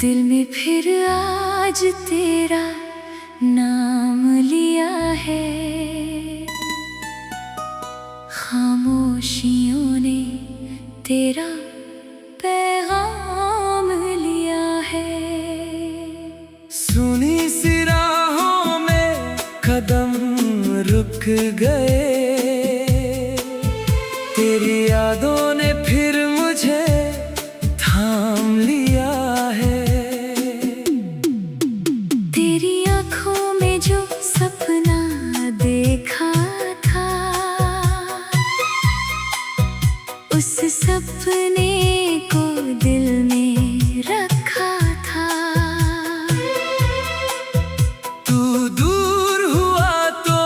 दिल में फिर आज तेरा नाम लिया है। खामोशियों ने तेरा पैगाम लिया है। सुनी सी राहों में कदम रुक गए, तेरी यादों ने फिर मुझे थाम लिया है। तेरी आँखों में जो सपना देखा था, उस सपने को दिल में रखा था। तू दूर हुआ तो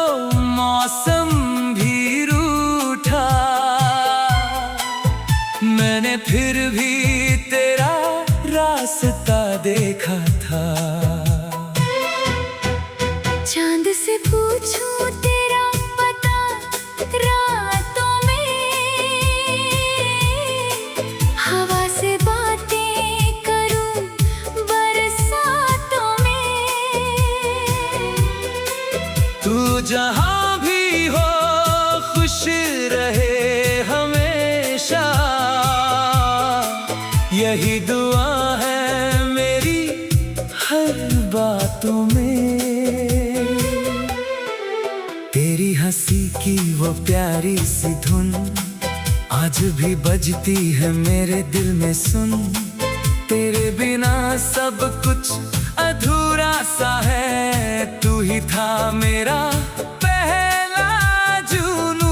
मौसम भी रूठा, मैंने फिर भी तेरा रास्ता देखा था। चांद से पूछूं तेरा पता रातों में, हवा से बातें करूं बरसातों में। तू जहां भी हो खुश रहे हमेशा, यही दुआ है मेरी हर बातों में। तेरी हंसी की वो प्यारी सी धुन आज भी बजती है मेरे दिल में। सुन, तेरे बिना सब कुछ अधूरा सा है। तू ही था मेरा पहला जुनून।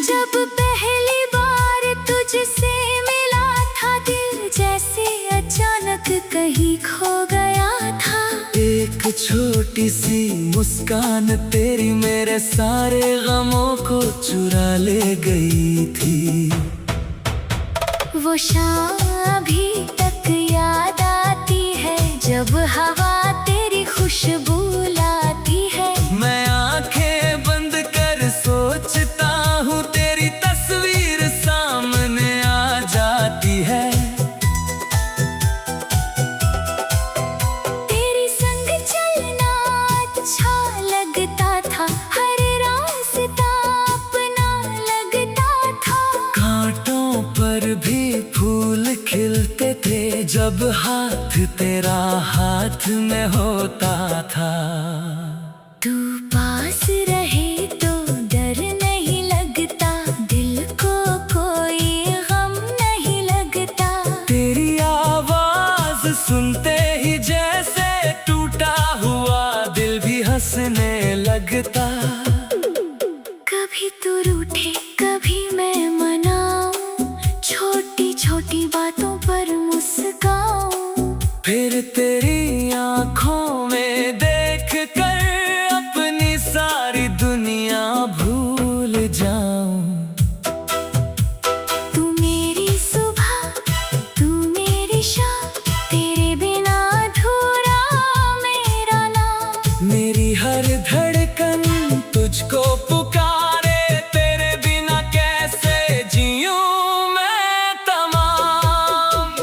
जब पहली बार तुझसे मिला था, दिल जैसे अचानक कहीं खो गया था। एक छोटी सी मुस्कान तेरी मेरे सारे गमों को चुरा ले गई थी। वो शाम अभी तक याद आती है, जब हवा तेरी खुशबू लाती है। मैं आंखें बंद कर सोचता हूँ, तेरी तस्वीर सामने आ जाती है। तेरी संग चलना अच्छा लगता था, हर रास्ता अपना लगता था। कांटों पर भी फूल खिलते थे, जब हाथ तेरा हाथ में होता था। तू पास रहे तो डर नहीं लगता, दिल को कोई गम नहीं लगता। तेरी आवाज सुनते ही जैसे टूटा हुआ दिल भी हंसने लगता। कभी तू रूठे कभी मैं मनाऊं, छोटी छोटी बातों पर मुस्काऊं। फिर तेरी आंखों में देख कर अपनी सारी दुनिया भूल जाऊं। तू मेरी सुबह तू मेरी शाम, तेरे बिना अधूरा मेरा नाम। मेरी हर धड़कन तुझको पुकारे, तेरे बिना कैसे जीऊं मैं तमाम।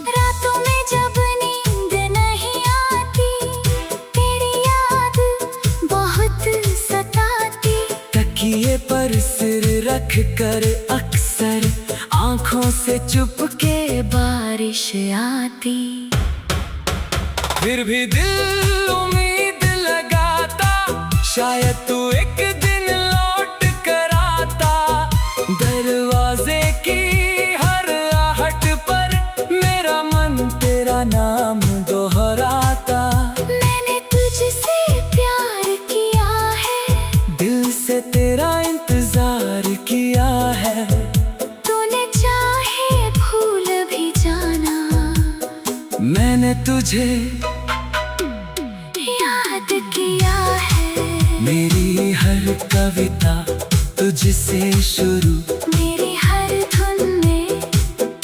रातों में जब नींद नहीं आती, तेरी याद बहुत सताती। तकिए पर सिर रख कर अक्सर आंखों से चुपके बारिश आती। फिर भी दिल उम्मीद लगाता, शायद तू एक दिन लौट कर आता। दरवाजे की हर आहट पर मेरा मन तेरा नाम दोहराता। मैंने तुझसे प्यार किया है, दिल से तेरा इंतजार किया है। तूने चाहे भूल भी जाना, मैंने तुझे याद किया है। मेरी हर कविता तुझसे शुरू, मेरी हर धुन में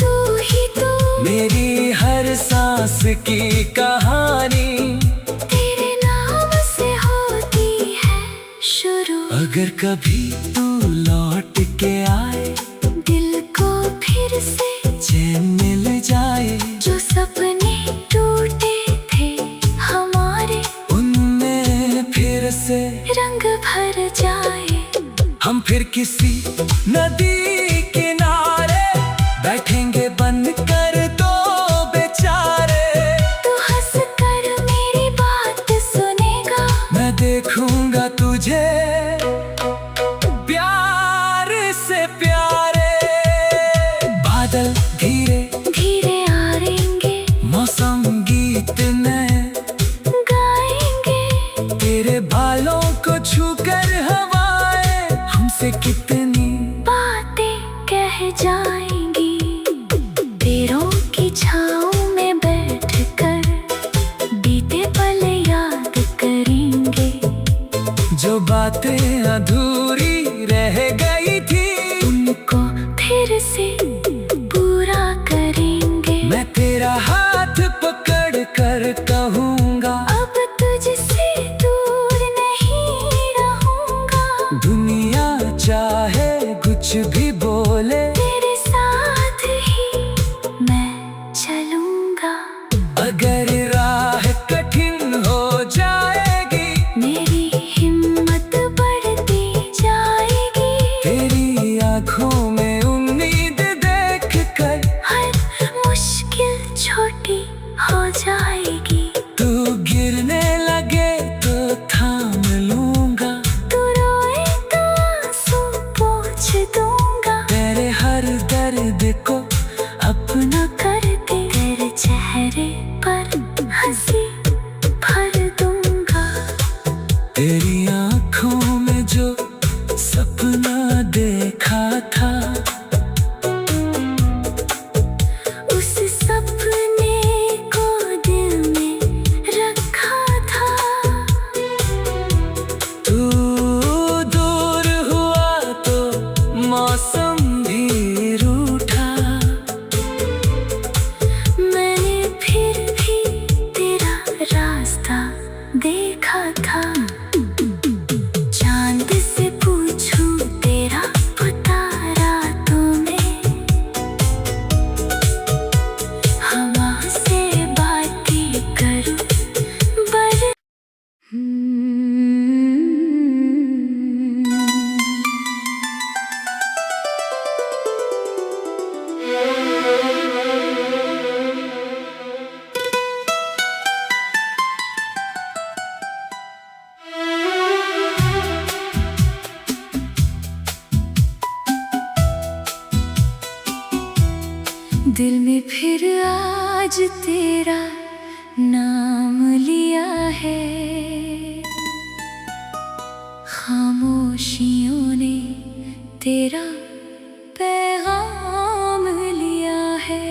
तू ही तू। मेरी हर सांस की कहानी तेरे नाम से होती है शुरू। अगर कभी तू लौट के आए, दिल को फिर से चैन मिले। से रंग भर जाए। हम फिर किसी नदी किनारे बैठेंगे बन कर दो बेचारे। तू हंस कर मेरी बात सुनेगा, मैं देखूंगा तुझे प्यार से प्यारे। बादल धीरे धीरे आएंगे, मौसम गीत नए गाएंगे। तेरे बालों को छूकर हवाएं हमसे कितनी बातें कह जाएंगी। पेड़ों की छाँव में बैठकर बीते पल याद करेंगे। जो बातें अधूरी रह गई थी उनको फिर से पूरा करेंगे। मैं तेरा हाथ पकड़ कर कहूँगा अब तुझसे दूर नहीं रहूंगा। दुनिया चाहे कुछ भी बोले, तेरे साथ ही मैं चलूंगा। अगर राह कठिन हो जाएगी मेरी हिम्मत बढ़ती जाएगी। तेरी आँखों में उम्मीद देख कर हर मुश्किल छोटी हो जाएगी। तू गिरने लगे तो थाम लूंगा। तू रोए तो आंसू पोंछ दूंगा। तेरे हर दर्द को अपना कर दे, तेरे चेहरे पर हंसी भर दूंगा। तेरी आँखों में जो सपना देखा था उस सपने को दिल में रखा था। तू दूर हुआ तो मौसम भी रूठा। मैंने फिर भी तेरा रास्ता देखा था। चांद से पूछूं तेरा पता रातों में, हवा से बातें करूं बर दिल में फिर आज तेरा नाम लिया है। खामोशियों ने तेरा पैगाम लिया है।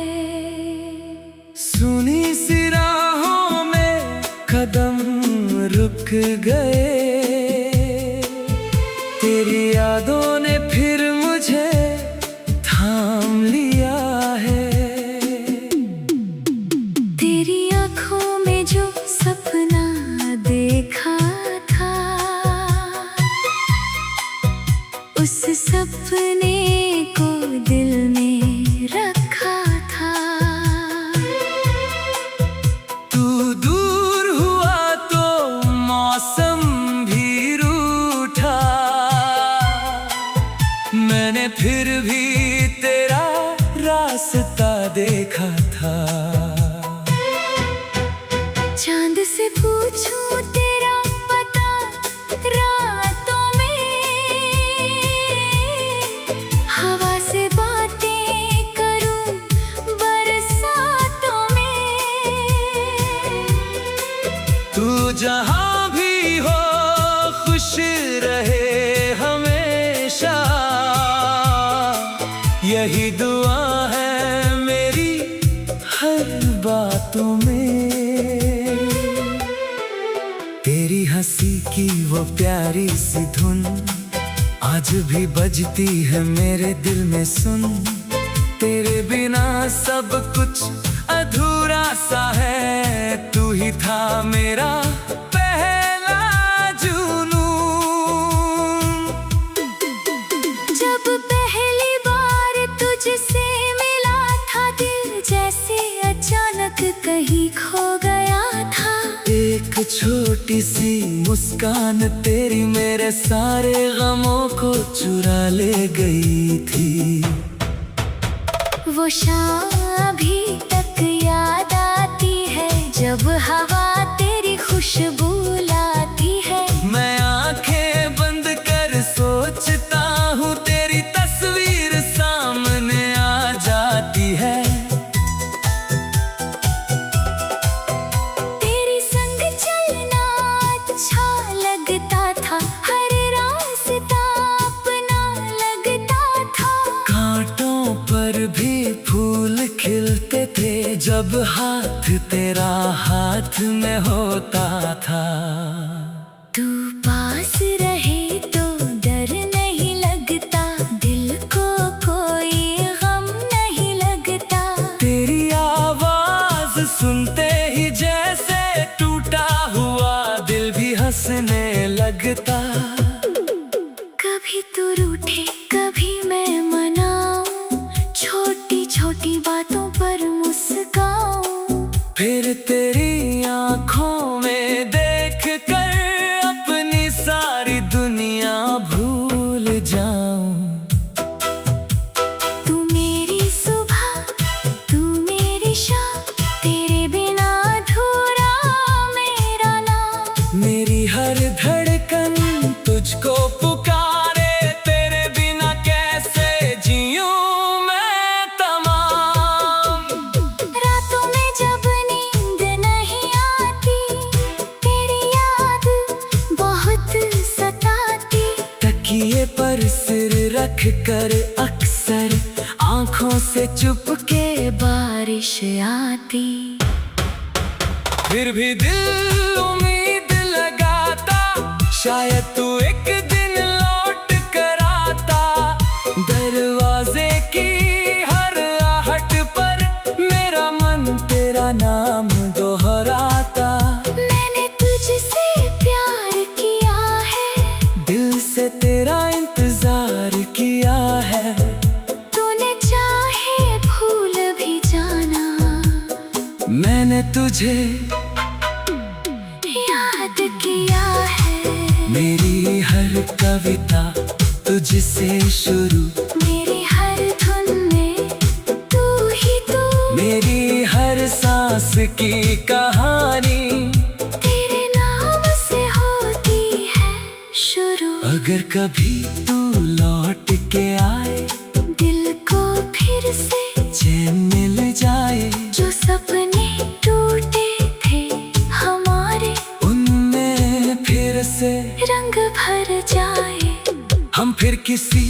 सुनी सी राहों में कदम रुक गए। तेरी यादों ने फिर मुझे थाम लिया है। तेरी आँखों में जो सपना देखा था उस सपने को दिल में रखा था। तू दूर हुआ तो मौसम भी रूठा। मैंने फिर भी तेरा रास्ता देखा था। चांद से पूछूं तेरा पता रातों में, हवा से बातें करूं बरसातों में। तू जहां भी हो खुश रहे हमेशा, यही दुआ है मेरी हर बातों में। तेरी हंसी की वो प्यारी सी धुन आज भी बजती है मेरे दिल में सुन। तेरे बिना सब कुछ अधूरा सा है। तू ही था मेरा पहला जुनून। जब पहली बार तुझसे मिला था दिल जैसे अचानक कहीं खो गया था। एक छोटी छोटी सी मुस्कान तेरी मेरे सारे गमों को चुरा ले गई थी। वो शाम अभी तक याद आती है जब हवा तेरी खुशबू लाती है। मैं आंखें बंद कर सोचता हूँ तेरी तस्वीर सामने आ जाती है। तेरी संग चलना अच्छा लगता था, हर रास्ता अपना लगता था। कांटों पर भी फूल खिलते थे जब हाथ तेरा हाथ में होता था। तू पास रहे तो डर नहीं लगता, दिल को कोई गम नहीं लगता। तेरी आवाज सुनते ही जैसे टूटा हुआ दिल भी हंसने लगता। कभी तू रूठे कभी मैं मनाऊं, छोटी छोटी बातों पर मुस्काऊं। फिर तेरी आंखों में देख कर अपनी सारी दुनिया भूल जाऊं। तू मेरी सुबह तू मेरी शाम, तेरे बिना अधूरा मेरा नाम। मेरी हर धड़कन तुझको पुकारे, तेरे बिना कैसे जीऊं मैं तमाम। रातों में जब नींद नहीं आती, तेरी याद बहुत सताती। तकिए पर सिर रख कर अक्सर आंखों से चुपके बारिश आती। फिर भी दिल उम्मीद लगाता, शायद तू एक दिन लौट कर आता। दरवाजे की हर आहट पर मेरा मन तेरा नाम दोहराता। मैंने तुझसे प्यार किया है, दिल से तेरा इंतजार किया है। तूने चाहे भूल भी जाना, मैंने तुझे याद किया है। मेरी हर कविता तुझसे शुरू, मेरी हर धुन में तू ही तू। मेरी हर सांस की कहानी तेरे नाम से होती है शुरू। अगर कभी तू लौट के आए, दिल को फिर से चैन मिल जाए। जो सपने टूटे थे हमारे, उनमें फिर से रंग भर जाए। हम फिर किसी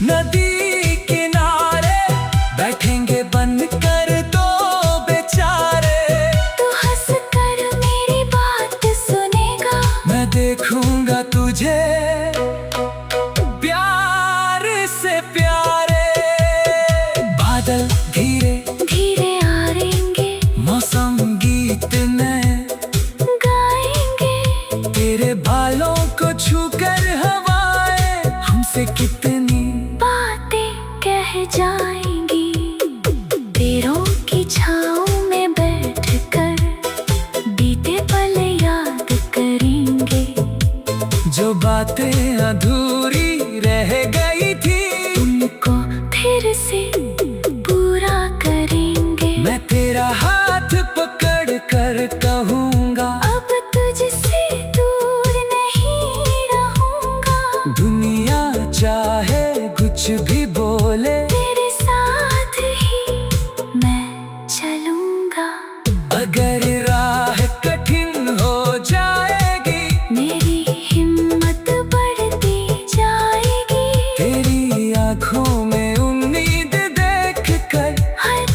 नदी किनारे बैठेंगे बनकर दो बेचारे। तू हंस कर मेरी बात सुनेगा, मैं देखूंगा तुझे प्यार से प्यारे। बादल धीरे धीरे आएंगे, मौसम गीत नए गाएंगे। तेरे बालों को छूकर हवाएं हमसे कितनी बातें कह जाएंगी। पेड़ों की छाँव में बैठ कर बीते पल याद करेंगे। जो बातें अधूरी रह गई थी, उनको फिर से पूरा करेंगे। मैं तेरा हाथ पकड़ कर कहूँगा, अब तुझसे दूर नहीं रहूंगा। दुनिया चाहे कुछ भी बोले, तेरे साथ ही मैं चलूंगा। अगर राह कठिन हो जाएगी, मेरी हिम्मत बढ़ती जाएगी। तेरी आंखों में उम्मीद देख कर हर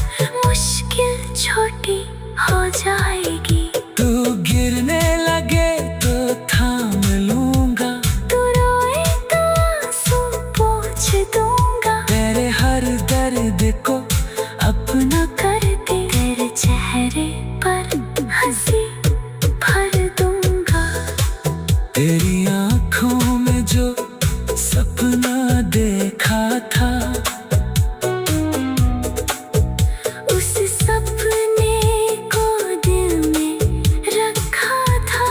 मुश्किल छोटी हो जाएगी। तू गिरने लगे तो थाम लूंगा। तू रोए तो आंसू पोंछ दूंगा। तेरे हर दर्द को अपना कर दे, तेरे चेहरे पर हंसी भर दूंगा। तेरी आंखों में जो सपना देखा था, उस सपने को दिल में रखा था।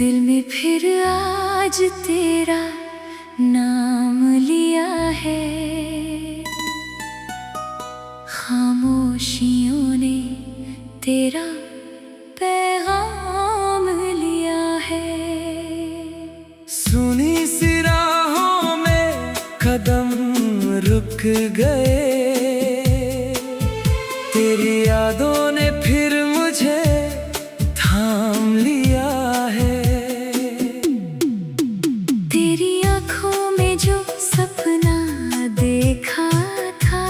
दिल में फिर आज तेरा नाम लिया है। खामोशियों ने तेरा पैगाम लिया है। सुनी सी राहों में कदम रुक गए, तेरी यादों ने फिर मुझे थाम लिया है। तेरी आँखों में जो सपना देखा था,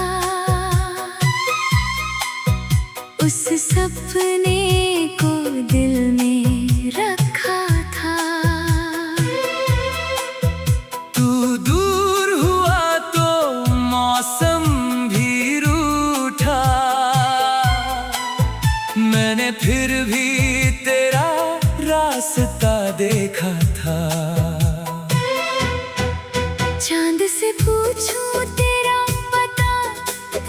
उस सपने को दिल में रखा था। तू दूर हुआ तो मौसम भी रूठा, मैंने फिर भी तेरा रास्ता देखा था। चांद से पूछूं तेरा पता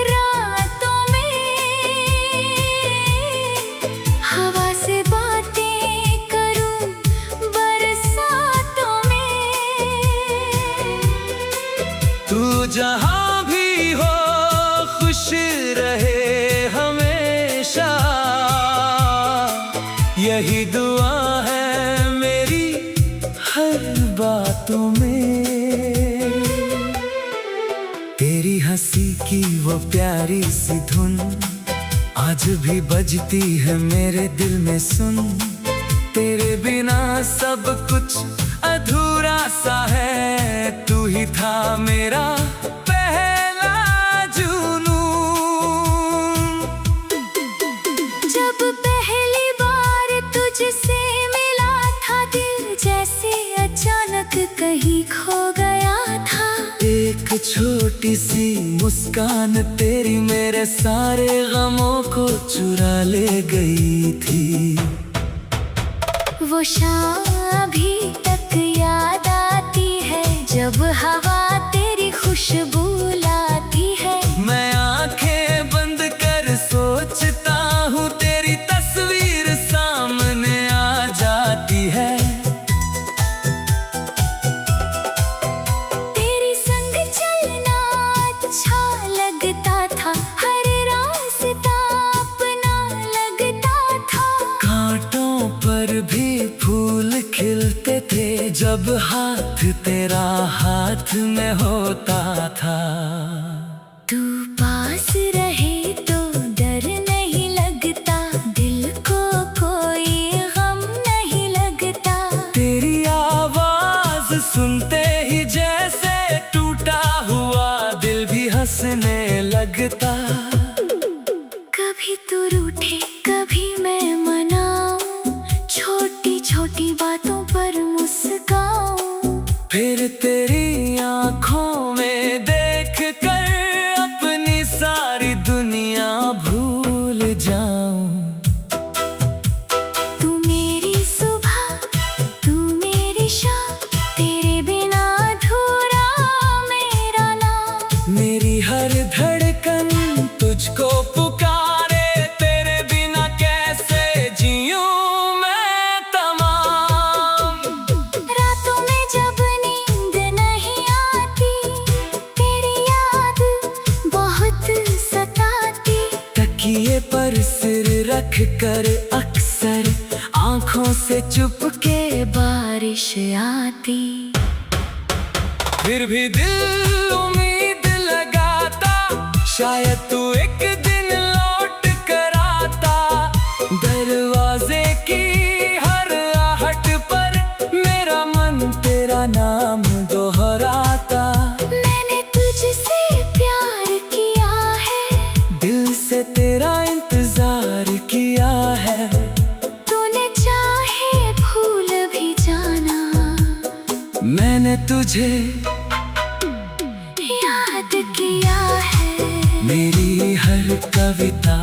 रातों में, हवा से बातें करूं बरसातों में। तू जहां भी हो खुश रहे हमेशा, यही दुआ है मेरी हर बातों में। तेरी हंसी की वो प्यारी सी धुन आज भी बजती है मेरे दिल में सुन। तेरे बिना सब कुछ अधूरा सा है, तू ही था मेरा पहला जुनून। जब पहली बार तुझसे मिला था, दिल जैसे अचानक कहीं खो गया था। एक छोटी सी मुस्कान तेरी मेरे सारे गमों को चुरा ले गई थी। वो शाम अभी तक याद आती है, जब हवा तेरी खुशबू लाती है। मैं आंखें बंद कर सोचता हूँ, तेरी तस्वीर सामने आ जाती है। तेरे संग चलना अच्छा लगता था, हर रास्ता अपना लगता था। कांटों पर भी फूल खिलते थे, जब हाथ तेरा हाथ में होता था। तू पास रहे तो डर नहीं लगता, दिल को कोई गम नहीं लगता। तेरी आवाज सुनते ही जैसे टूटा हुआ दिल भी हंसने लगता। कभी तू रूठे कभी मैं मनाऊं, छोटी छोटी बातों पर मुस्काऊं। फिर तेरी आंखों में देख कर अपनी सारी दुनिया भूल जाऊं। तू मेरी सुबह तू मेरी शाम, तेरे बिना अधूरा मेरा नाम। मेरी हर धड़कन तुझको पुकारे, तेरे बिना कैसे जीऊं मैं तमाम। रातों में जब नींद नहीं आती, तेरी याद बहुत सताती। तकिए पर सिर रख कर अक्सर आंखों से चुपके बारिश आती। फिर भी दिल उम्मीद लगाता, शायद तू एक दिन लौट कर आता। दरवाजे की हर आहट पर मेरा मन तेरा नाम दोहराता। मैंने तुझसे प्यार किया है, दिल से तेरा इंतजार किया है। तूने चाहे भूल भी जाना, मैंने तुझे याद किया है। मेरी हर कविता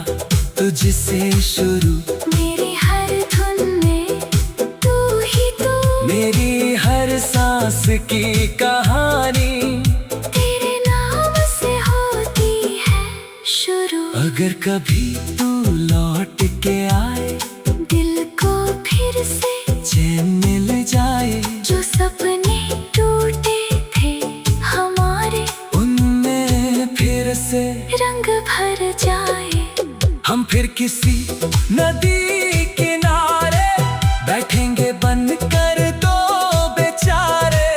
तुझसे शुरू, मेरी हर धुन में तू ही तू। मेरी हर सांस की कहानी तेरे नाम से होती है शुरू। अगर कभी तू लौट के आए, दिल को फिर से चैन मिले सपने टूटे थे हमारे, उनमें फिर से रंग भर जाए। हम फिर किसी नदी किनारे बैठेंगे बनकर दो बेचारे।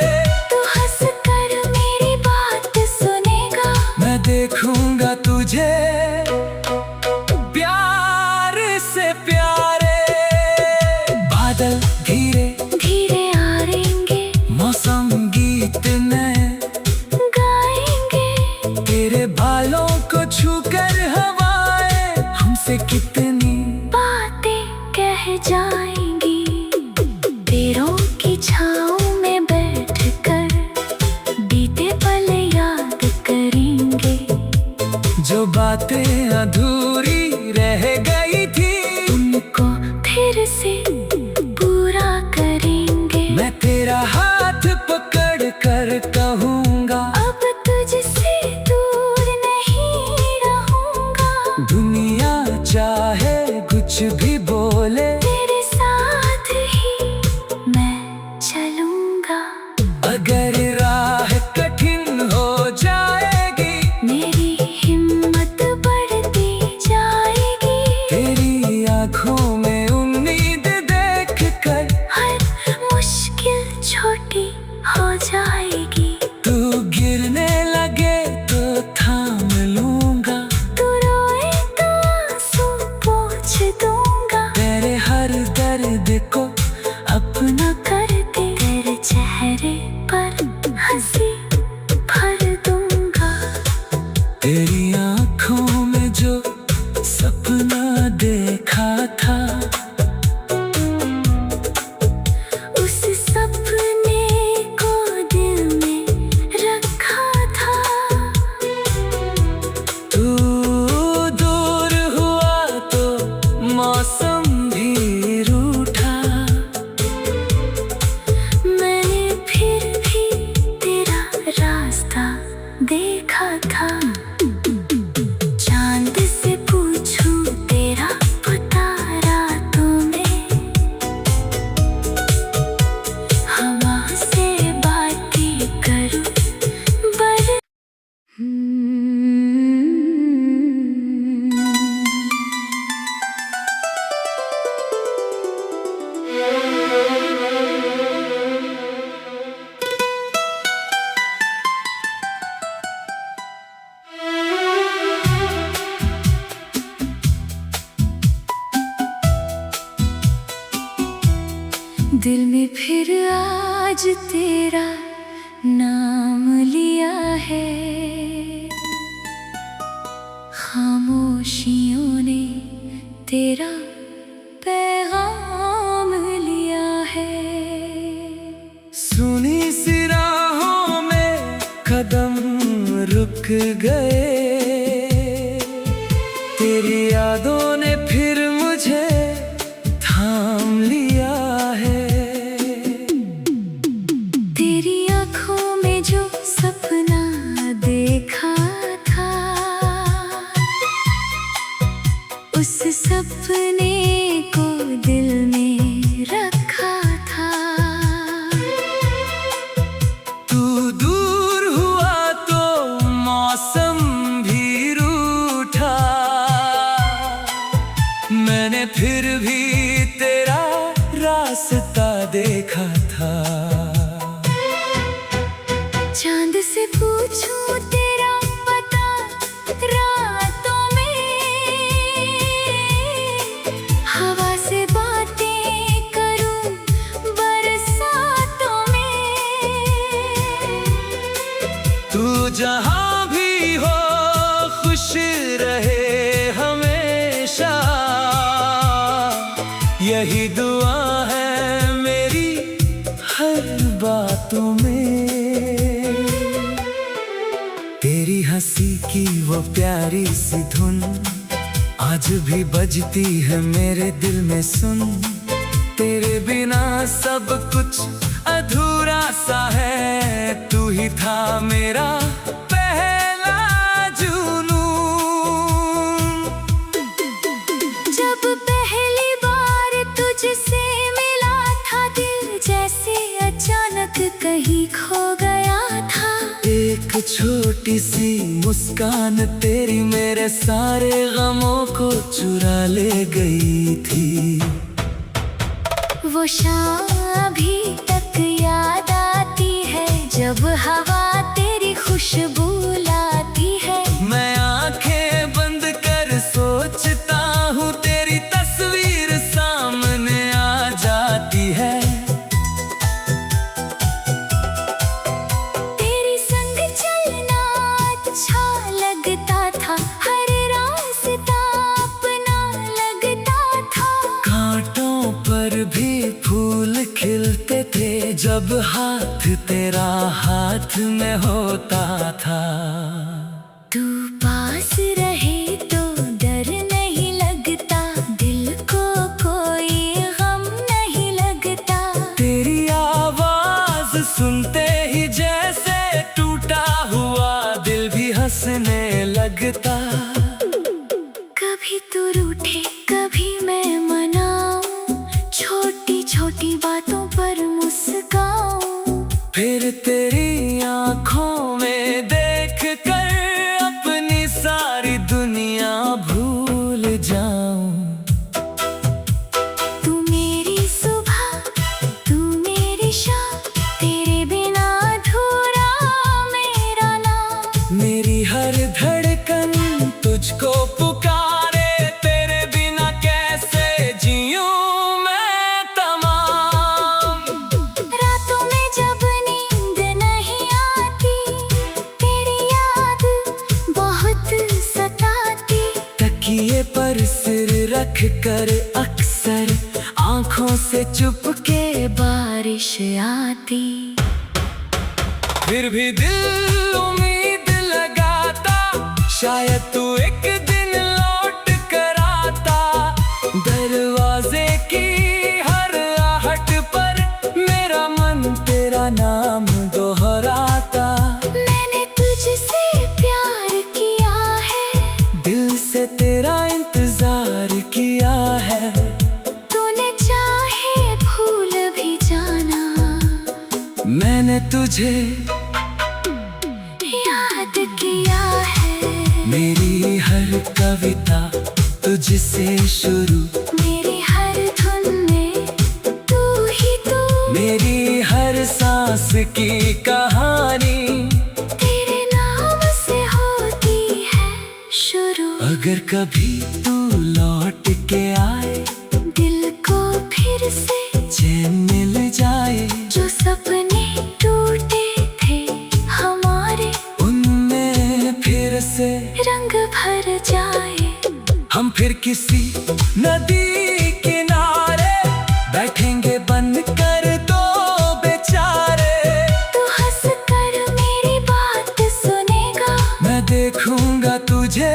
तू हंस कर मेरी बात सुनेगा, मैं देखूंगा तुझे प्यार से प्यारे। बादल धीरे धीरे आएंगे, मौसम गीत नए गाएंगे। तेरे बालों को छूकर हवाएं हमसे कितनी बातें कह जाएंगी, पेड़ों की छाँव में बैठकर बीते पल याद करेंगे। जो बातें अधूरी रह गई थी उनको फिर से पूरा करेंगे। मैं तेरा हाथ पकड़ कर कहूँगा, अब तुझसे दूर नहीं रहूंगा। दुनिया चाहे कुछ भी बोले, तेरे साथ ही मैं चलूंगा। अगर राह कठिन हो जाएगी, मेरी हिम्मत बढ़ती जाएगी। तेरी आँखों में उम्मीद देख कर हर मुश्किल छोटी हो जाएगी। तू गिरने लगे तो थाम लूंगा, तू रोए तो आंसू पोंछ दूंगा। तेरे हर दर्द को अपना कर दे, तेरे चेहरे पर हंसी भर दूंगा। तेरी आँखों में जो सपना देखा था, उस सपने को दिल में रखा था। तू दूर हुआ तो मौसम भी रूठा। मैंने फिर भी तेरा रास्ता देखा था। चांद से पूछूं तेरा पता रातों में, हवा से बातें करूं बर दिल में फिर आज तेरा नाम लिया है। खामोशियों ने तेरा पैगाम लिया है। सुनी सी राहों में कदम रुक गए, तेरी यादों ने फिर मुझे थाम लिया है। तेरी आँखों में जो सपना देखा था, उस सपने को दिल में रखा था। तू दूर हुआ तो मौसम भी रूठा। मैंने फिर भी तेरा रास्ता देखा था। चांद से पूछूं तेरा पता रातों में, हवा से बातें करूं बरसातों में। तू जहाँ भी हो खुश रहे हमेशा, यही दुआ है मेरी हर बातों में। तेरी हंसी की वो प्यारी सी धुन आज भी बजती है मेरे दिल में। सुन, तेरे बिना सब कुछ अधूरा सा है। तू ही था मेरा पहला जुनून। जब पहली बार तुझसे मिला था, दिल जैसे अचानक हल्की सी मुस्कान तेरी मेरे सारे गमों को चुरा ले गई थी। वो शाम अभी तक याद आती है जब हवा तेरी खुशबू लाती है। मैं आंखें बंद कर सोचता हूँ तेरी तस्वीर सामने आ जाती है। तेरे संग चलना अच्छा लगता था, हर रास्ता अपना लगता था। कांटों पर भी फूल खिलते थे जब हाथ तेरा हाथ में होता था। तू पास रहे तो डर नहीं लगता, दिल को कोई गम नहीं लगता। तेरी आवाज सुनते ही जैसे टूटा हुआ दिल भी हंसने लगता। कभी तू रूठे कभी मैं मनाऊं, छोटी छोटी बातों पर मुस्काऊं। फिर तेरी आंखों में देख कर अपनी सारी दुनिया भूल जाऊं। तू मेरी सुबह तू मेरी शाम, तेरे बिना अधूरा मेरा नाम। मेरी हर धड़कन तुझको पुकारे, तेरे बिना कैसे जीऊं मैं तमाम। रातों में जब नींद नहीं आती, तेरी याद बहुत सताती। तकिए पर सिर रख कर अक्सर आंखों से चुपके बारिश आती। फिर भी दिल उम्मीद लगाता, शायद तू एक दिन लौट कर आता। दरवाजे की हर आहट पर मेरा मन तेरा नाम दोहराता। मैंने तुझसे प्यार किया है, दिल से तेरा इंतजार किया है। तूने चाहे भूल भी जाना, मैंने तुझे याद किया है। मेरी हर कविता तुझसे शुरू, मेरी हर धुन में तू ही तू। मेरी हर सांस की कहानी तेरे नाम से होती है शुरू। अगर कभी तू लौट के आए, दिल को फिर से चैन मिल जाए। जो सपने टूटे थे हमारे, उनमें फिर से रंग भर जाए। हम फिर किसी नदी किनारे बैठेंगे बन कर दो बेचारे। तू हंस कर मेरी बात सुनेगा, मैं देखूंगा तुझे